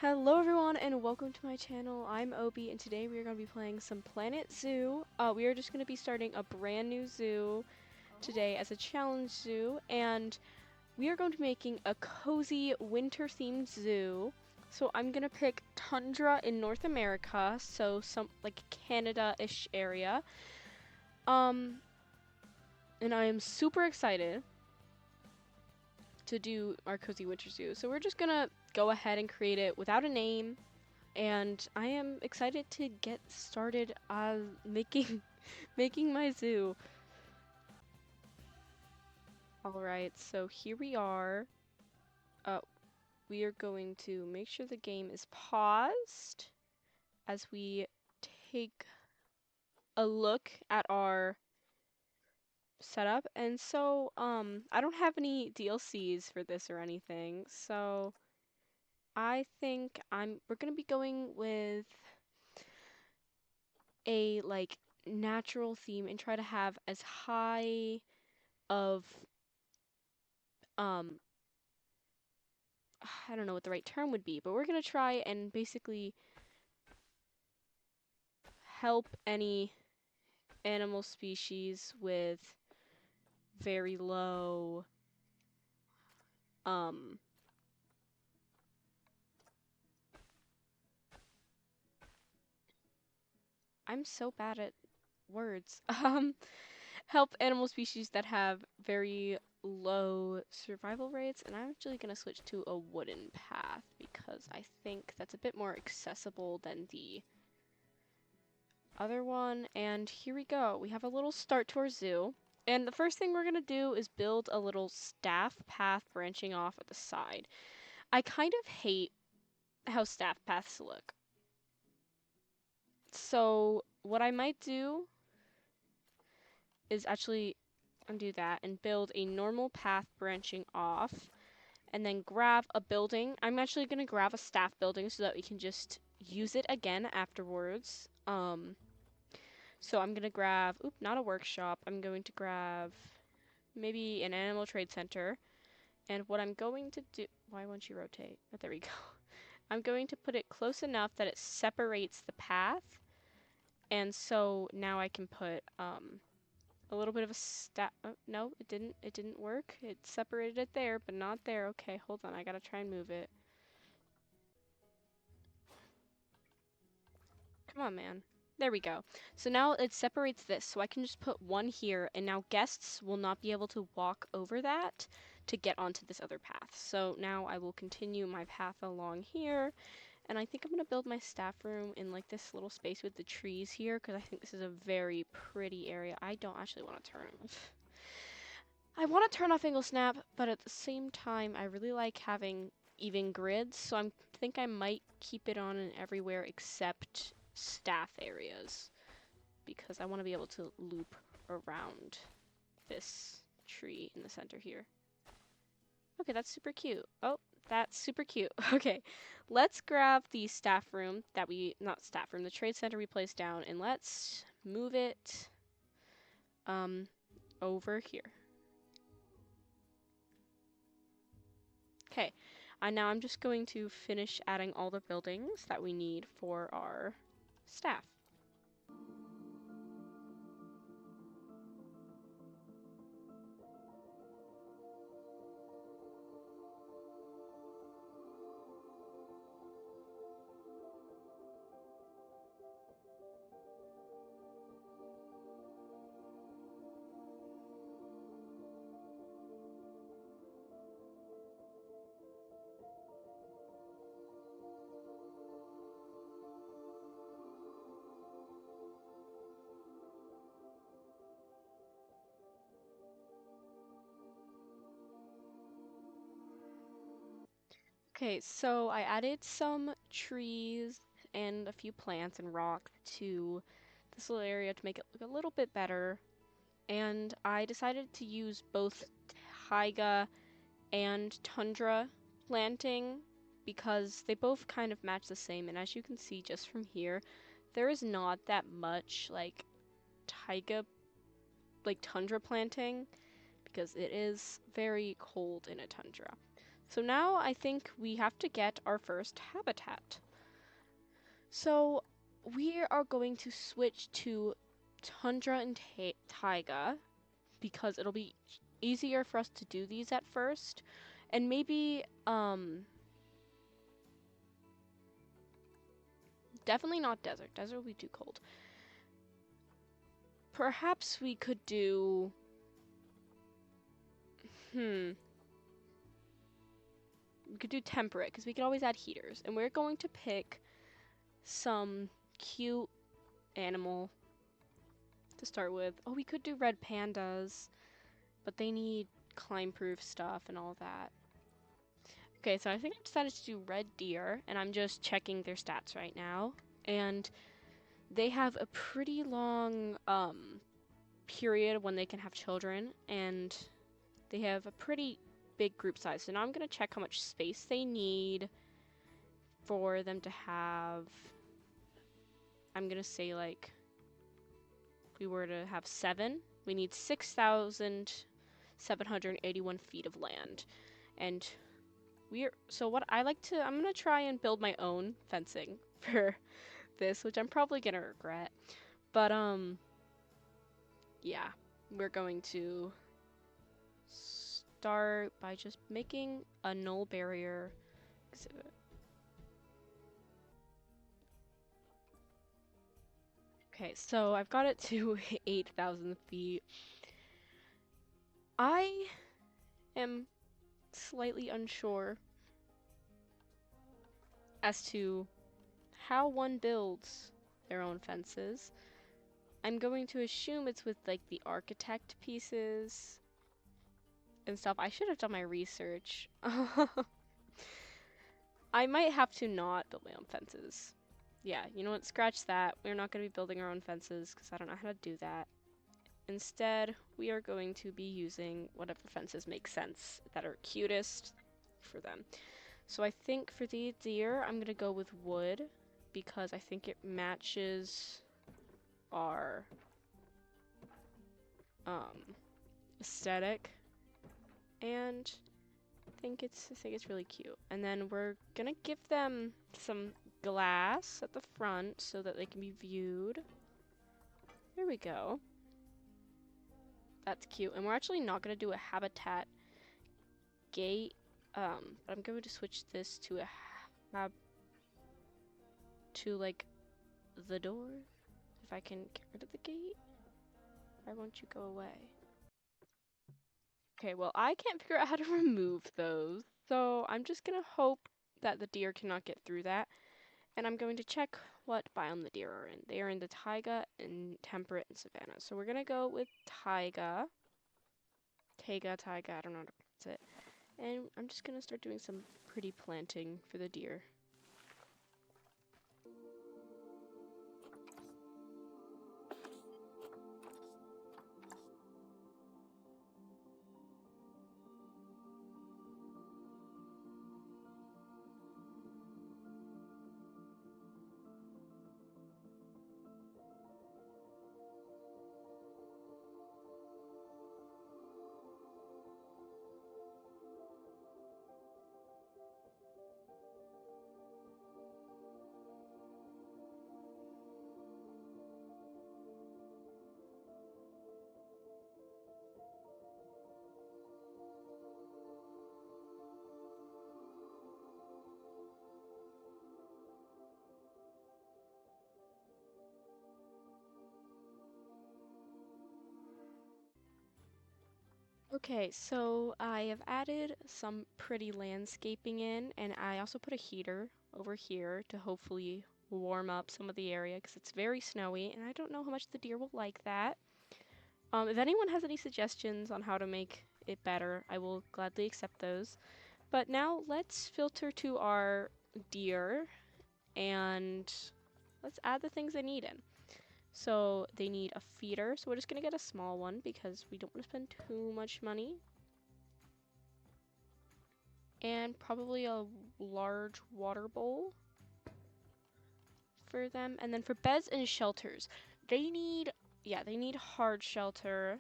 Hello everyone and welcome to my channel. I'm Obi and today we are going to be playing some Planet Zoo. We are just going to be starting a brand new zoo today as a challenge zoo, and we are going to be making a cozy winter themed zoo. So I'm going to pick tundra in North America, so some like Canada-ish area. And I am super excited to do our cozy winter zoo. So we're just going to go ahead and create it without a name. And I am excited to get started making my zoo. Alright, so here we are. We are going to make sure the game is paused as we take a look at our setup. And so, I don't have any DLCs for this or anything, so I think we're gonna be going with a natural theme and try to have as high of I don't know what the right term would be, but we're gonna try and basically help any animal species with very low I'm so bad at words. Help animal species that have very low survival rates, and I'm actually going to switch to a wooden path because I think that's a bit more accessible than the other one. And here we go. We have a little start to our zoo. And the first thing we're going to do is build a little staff path branching off at the side. I kind of hate how staff paths look. So what I might do is actually undo that and build a normal path branching off, and then grab a building. I'm actually going to grab a staff building so that we can just use it again afterwards. So I'm going to grab, not a workshop. I'm going to grab maybe an animal trade center. And what I'm going to do, why won't you rotate? Oh, there we go. I'm going to put it close enough that it separates the path. And so now I can put a little bit of a oh, no, it didn't work. It separated it there, but not there. Okay, hold on. I gotta try and move it. Come on, man. There we go. So now it separates this, so I can just put one here, and now guests will not be able to walk over that to get onto this other path. So now I will continue my path along here, and I think I'm going to build my staff room in like this little space with the trees here, because I think this is a very pretty area. I don't actually want to turn off. I want to turn off angle snap, but at the same time, I really like having even grids, so I think I might keep it on in everywhere except staff areas, because I want to be able to loop around this tree in the center here. Okay, that's super cute. Oh, that's super cute. Okay, let's grab the staff room that not staff room, the trade center we placed down, and let's move it over here. Okay, now I'm just going to finish adding all the buildings that we need for our staff. Okay, so I added some trees and a few plants and rock to this little area to make it look a little bit better. And I decided to use both taiga and tundra planting because they both kind of match the same. And as you can see just from here, there is not that much like tundra planting because it is very cold in a tundra. So now I think we have to get our first habitat. So we are going to switch to tundra and taiga because it'll be easier for us to do these at first. And maybe, definitely not desert. Desert will be too cold. Perhaps we could do, we could do temperate because we can always add heaters. And we're going to pick some cute animal to start with. Oh, we could do red pandas, but they need climb-proof stuff and all that. Okay, so I think I've decided to do red deer, and I'm just checking their stats right now. And they have a pretty long period when they can have children, and they have a pretty big group size. So now I'm going to check how much space they need for them to have, I'm going to say, like, if we were to have 7, we need 6,781 feet of land. And so what I like to, I'm going to try and build my own fencing for this, which I'm probably going to regret. But, yeah, we're going to start by just making a null barrier exhibit. Okay, so I've got it to 8,000 feet. I am slightly unsure as to how one builds their own fences. I'm going to assume it's with like the architect pieces and stuff. I should have done my research. I might have to not build my own fences. Yeah, you know what? Scratch that. We're not going to be building our own fences because I don't know how to do that. Instead, we are going to be using whatever fences make sense that are cutest for them. So I think for the deer, I'm going to go with wood because I think it matches our aesthetic, and I think it's really cute. And then we're going to give them some glass at the front so that they can be viewed. There we go. That's cute. And we're actually not going to do a habitat gate, but I'm going to switch this to a like the door. If I can get rid of the gate, why won't you go away? Okay, well, I can't figure out how to remove those, so I'm just going to hope that the deer cannot get through that. And I'm going to check what biome the deer are in. They are in the taiga and temperate and savanna. So we're going to go with taiga. Taiga, I don't know how to pronounce it. And I'm just going to start doing some pretty planting for the deer. Okay, so I have added some pretty landscaping in, and I also put a heater over here to hopefully warm up some of the area because it's very snowy, and I don't know how much the deer will like that. If anyone has any suggestions on how to make it better, I will gladly accept those. But now let's filter to our deer, and let's add the things they need in. So they need a feeder, so we're just gonna get a small one because we don't want to spend too much money. And probably a large water bowl for them. And then for beds and shelters, they need hard shelter,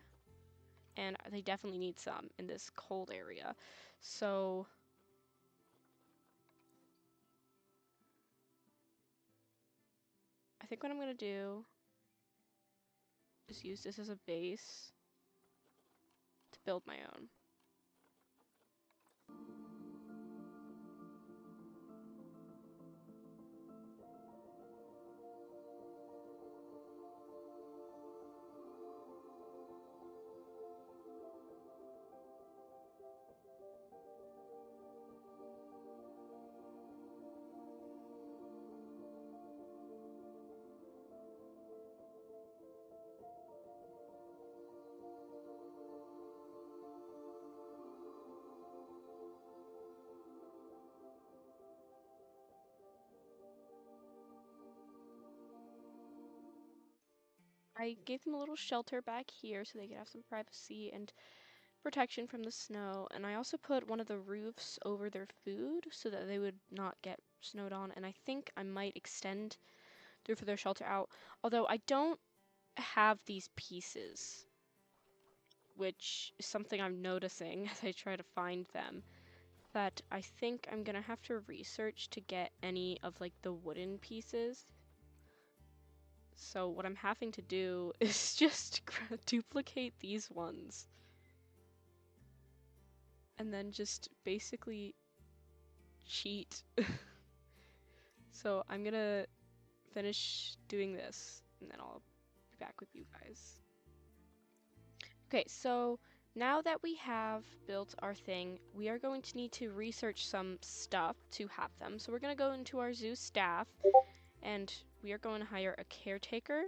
and they definitely need some in this cold area. So think what I'm gonna do is use this as a base to build my own. I gave them a little shelter back here so they could have some privacy and protection from the snow, and I also put one of the roofs over their food so that they would not get snowed on, and I think I might extend the roof of their shelter out, although I don't have these pieces, which is something I'm noticing as I try to find them, that I think I'm gonna have to research to get any of like the wooden pieces. So what I'm having to do is just duplicate these ones and then just basically cheat. So I'm gonna finish doing this and then I'll be back with you guys. Okay, so now that we have built our thing, we are going to need to research some stuff to have them. So we're gonna go into our zoo staff and we are going to hire a caretaker,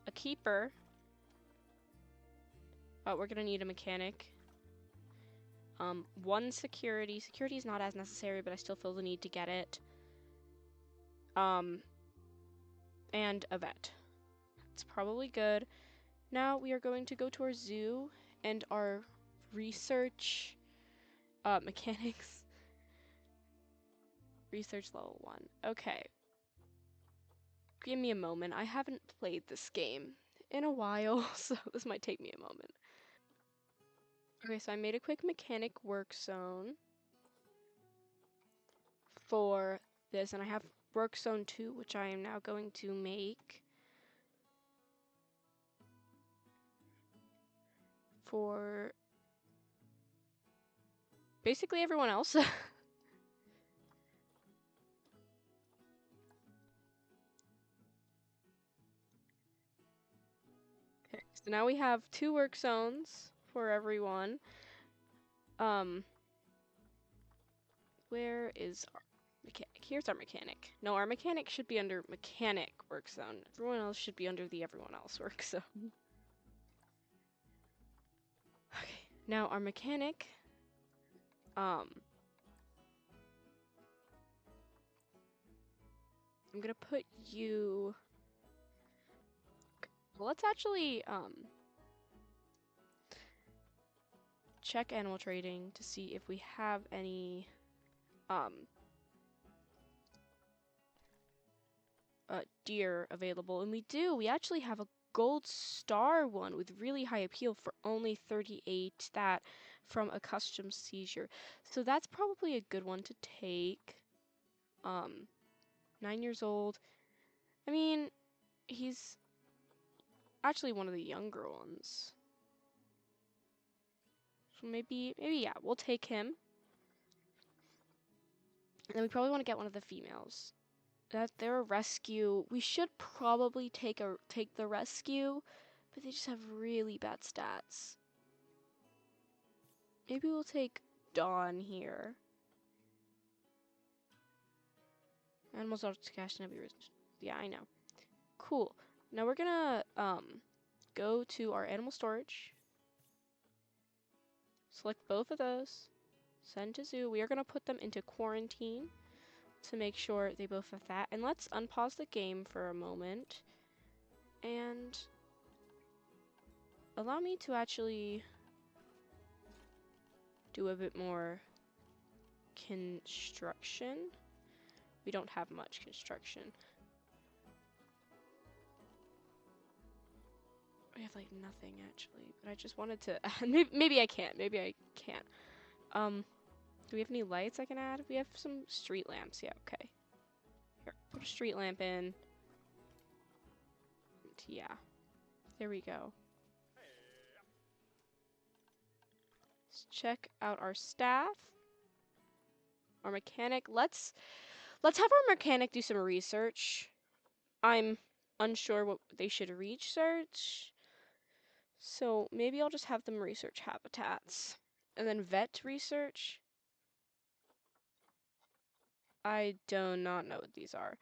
a keeper. We're gonna need a mechanic. One security. Security is not as necessary, but I still feel the need to get it. And a vet. It's probably good. Now we are going to go to our zoo and our research mechanics. Research level 1. Okay. Give me a moment. I haven't played this game in a while, so this might take me a moment. Okay, so I made a quick mechanic work zone for this, and I have work zone 2, which I am now going to make for basically everyone else. Okay, so now we have 2 work zones for everyone. Where is our mechanic? Here's our mechanic. No, our mechanic should be under mechanic work zone. Everyone else should be under the everyone else work zone. Okay, now our mechanic, I'm gonna put you, well, let's actually, check animal trading to see if we have any, deer available, and we do. We actually have a gold star one with really high appeal for only 38, that from a custom seizure. So that's probably a good one to take. 9 years old. I mean, he's actually one of the younger ones. So maybe yeah, we'll take him. And then we probably want to get one of the females. That they're a rescue. We should probably take the rescue, but they just have really bad stats. Maybe we'll take Dawn here. Animals are to cash and be rich. Yeah, I know. Cool. Now we're gonna go to our animal storage. Select both of those. Send to zoo. We are gonna put them into quarantine to make sure they both have that. And let's unpause the game for a moment and allow me to actually do a bit more construction. We don't have much construction. We have like nothing actually, but I just wanted to maybe I can't. Maybe I can't. Do we have any lights I can add? We have some street lamps. Yeah, okay. Here, Put a street lamp in. Yeah. There we go. Let's check out our staff. Our mechanic. Let's have our mechanic do some research. I'm unsure what they should research. So maybe I'll just have them research habitats. And then vet research. I do not know what these are.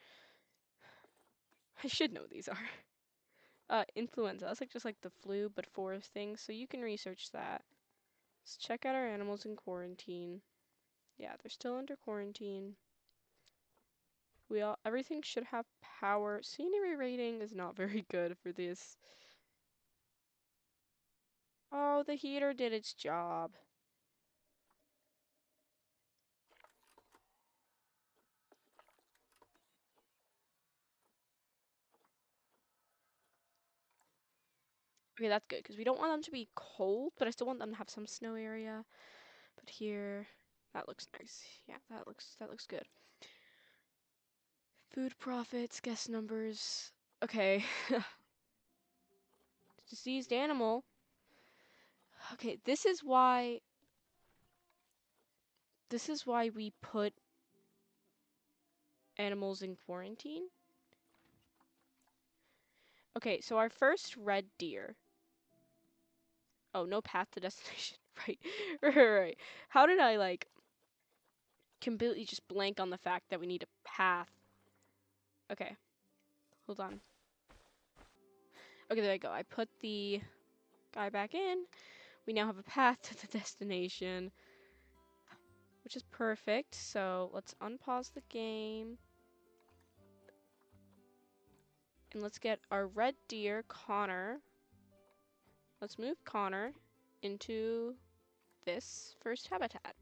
I should know what these are. Influenza. That's like just like the flu, but for things. So you can research that. Let's check out our animals in quarantine. Yeah, they're still under quarantine. Everything should have power. Scenery rating is not very good for this. Oh, the heater did its job. Okay, that's good, because we don't want them to be cold, but I still want them to have some snow area. But here, that looks nice. Yeah, that looks good. Food profits, guest numbers. Okay. Diseased animal. Okay, this is why we put animals in quarantine. Okay, so our first red deer. Oh, no path to destination. Right. Right. How did I like completely just blank on the fact that we need a path? Okay. Hold on. Okay, there we go. I put the guy back in. We now have a path to the destination, which is perfect. So let's unpause the game. And let's get our red deer, Connor. Let's move Connor into this first habitat.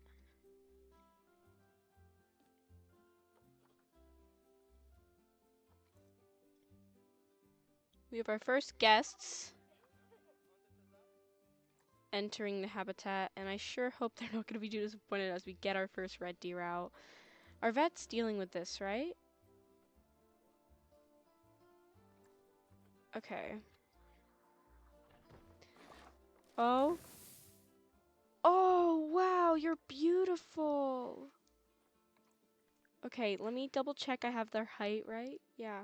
We have our first guests entering the habitat, and I sure hope they're not going to be too disappointed as we get our first red deer out. Our vet's dealing with this, right? Okay. Oh. Oh, wow, you're beautiful. Okay, let me double check I have their height right. Yeah.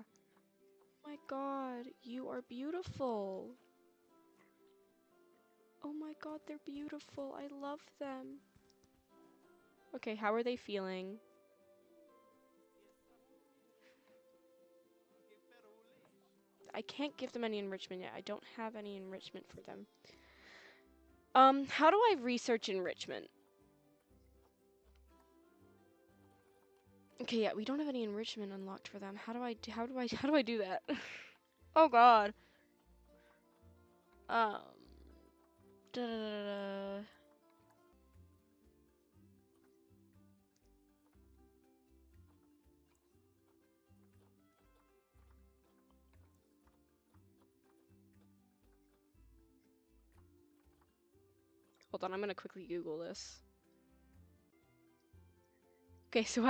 Oh my god, you are beautiful. Oh my god, they're beautiful. I love them. Okay, how are they feeling? I can't give them any enrichment yet. I don't have any enrichment for them. How do I research enrichment? Okay, yeah, we don't have any enrichment unlocked for them. How do I do that? Oh god. Um. Da, da, da, da. Hold on, I'm gonna quickly Google this. Okay, so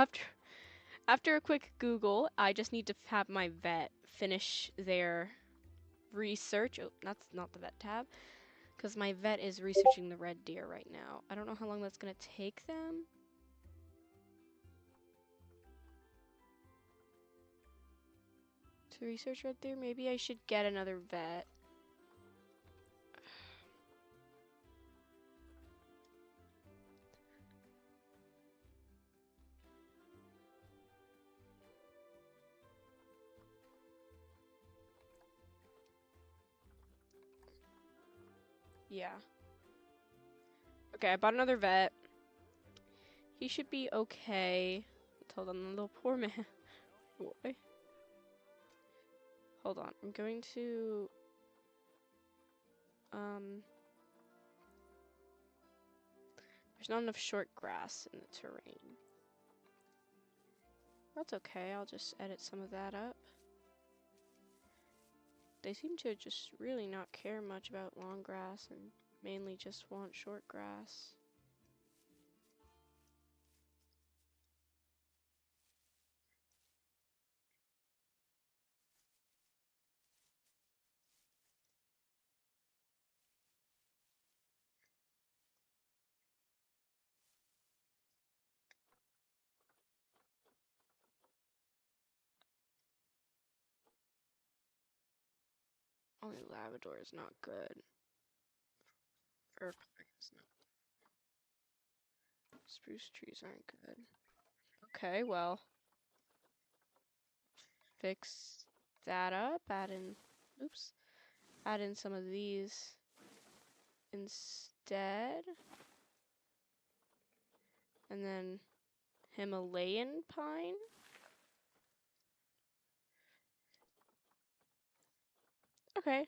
after a quick Google, I just need to have my vet finish their research. Oh, that's not the vet tab. Because my vet is researching the red deer right now. I don't know how long that's gonna take them. To research red deer? Maybe I should get another vet. Yeah. Okay, I bought another vet. He should be okay. Hold on, the little poor man. Boy. Hold on, I'm going to... There's not enough short grass in the terrain. That's okay, I'll just edit some of that up. They seem to just really not care much about long grass and mainly just want short grass. Only Labrador is not good. Is not. Spruce trees aren't good. Okay, well. Fix that up. Add in, oops. Add in some of these instead. And then Himalayan pine. Okay.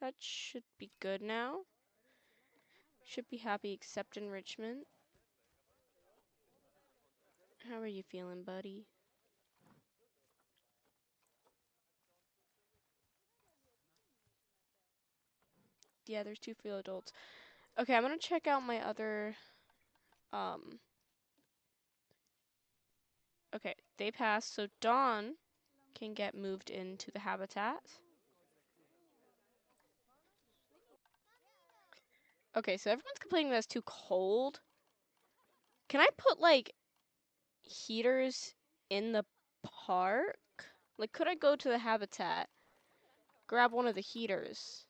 That should be good now. Should be happy except enrichment. How are you feeling, buddy? Yeah, there's 2 field adults. Okay, I'm gonna check out my other, okay, they passed, so Dawn can get moved into the habitat. Okay, so everyone's complaining that it's too cold. Can I put, like, heaters in the park? Like, could I go to the habitat, grab one of the heaters,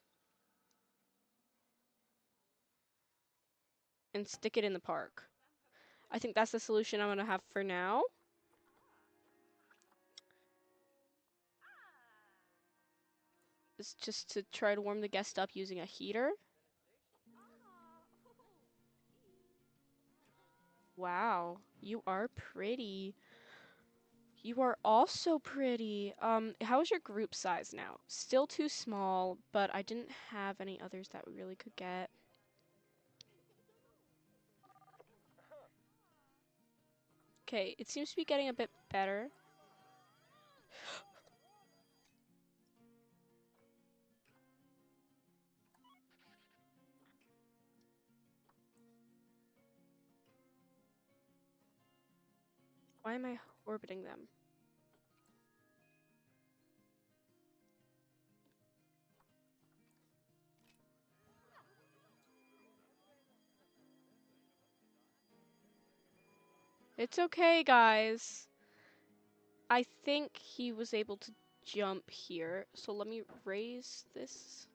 and stick it in the park? I think that's the solution I'm gonna have for now. Is just to try to warm the guest up using a heater. Wow, you are pretty. You are also pretty. How's your group size now? Still too small, but I didn't have any others that we really could get. Okay, it seems to be getting a bit better. Why am I orbiting them? It's okay, guys. I think he was able to jump here, so let me raise this.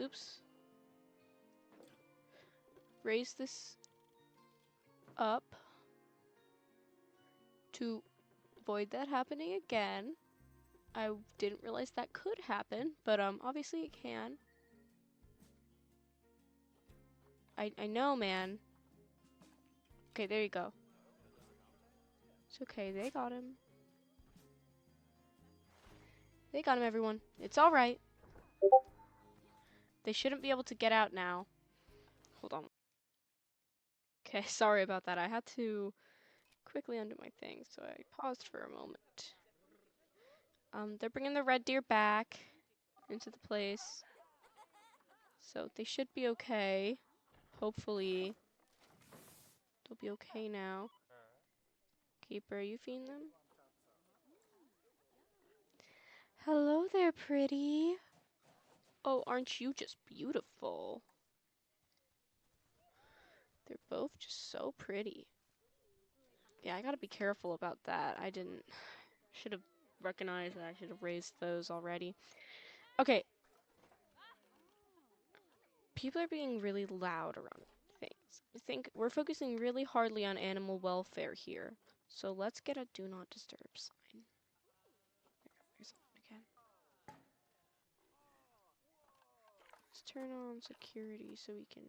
Oops. Raise this up to avoid that happening again. I didn't realize that could happen, but obviously it can. I know, man. Okay, there you go. It's okay, they got him. They got him, everyone. It's alright. They shouldn't be able to get out now. Hold on. Okay, sorry about that. I had to quickly undo my thing, so I paused for a moment. They're bringing the red deer back into the place. So they should be okay. Hopefully. They'll be okay now. Keeper, are you feeding them? Hello there, pretty. Oh, aren't you just beautiful? They're both just so pretty. Yeah, I gotta be careful about that. I didn't... Should have recognized that I should have raised those already. Okay. People are being really loud around things. I think we're focusing really hardly on animal welfare here. So let's get a do not disturb sign. There's one again. Let's turn on security so we can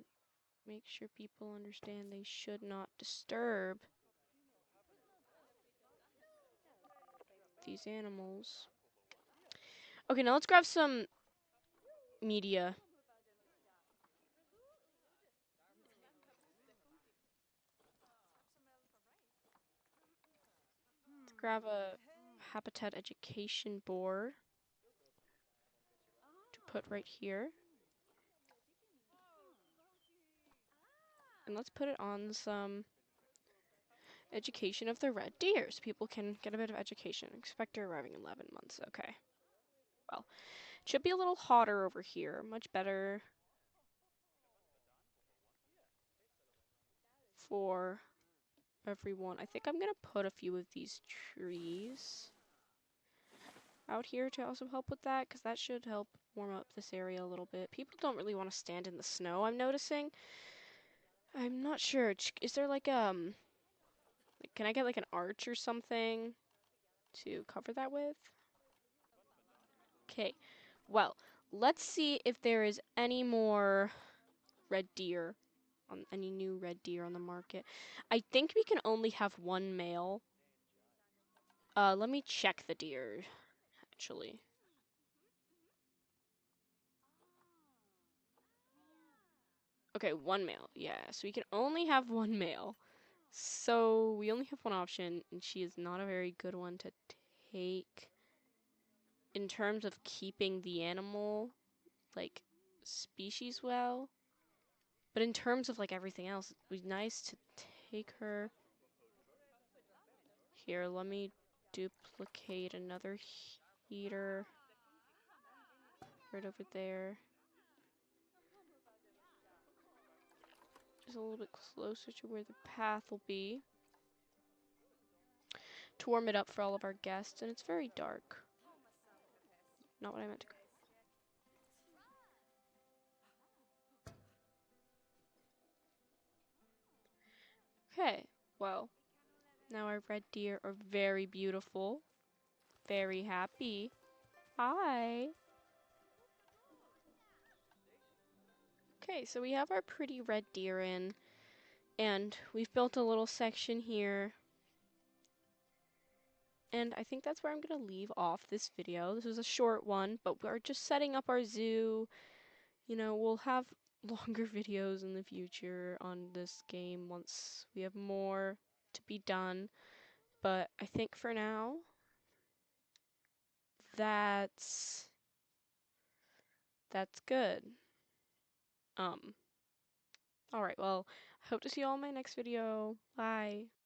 make sure people understand they should not disturb these animals. Okay, now let's grab some media. Let's grab a habitat education board to put right here. And let's put it on some education of the red deer so people can get a bit of education. Expector arriving in 11 months. Okay. Well, it should be a little hotter over here. Much better for everyone. I think I'm going to put a few of these trees out here to also help with that, because that should help warm up this area a little bit. People don't really want to stand in the snow, I'm noticing. I'm not sure. Is there like, can I get like an arch or something to cover that with? Okay, well, let's see if there is any more red deer, on any new red deer on the market. I think we can only have one male. Let me check the deer, actually. Okay, one male. Yeah, so we can only have one male. So we only have one option, and she is not a very good one to take in terms of keeping the animal, like, species well. But in terms of, like, everything else, it would be nice to take her. Here, let me duplicate another heater right over there. Just a little bit closer to where the path will be. To warm it up for all of our guests, and it's very dark. Not what I meant to. Okay, well, now our red deer are very beautiful, very happy. Hi. Okay, so we have our pretty red deer in, and we've built a little section here. And I think that's where I'm going to leave off this video. This was a short one, but we're just setting up our zoo. You know, we'll have longer videos in the future on this game once we have more to be done. But I think for now, that's good. Alright, well, I hope to see you all in my next video. Bye.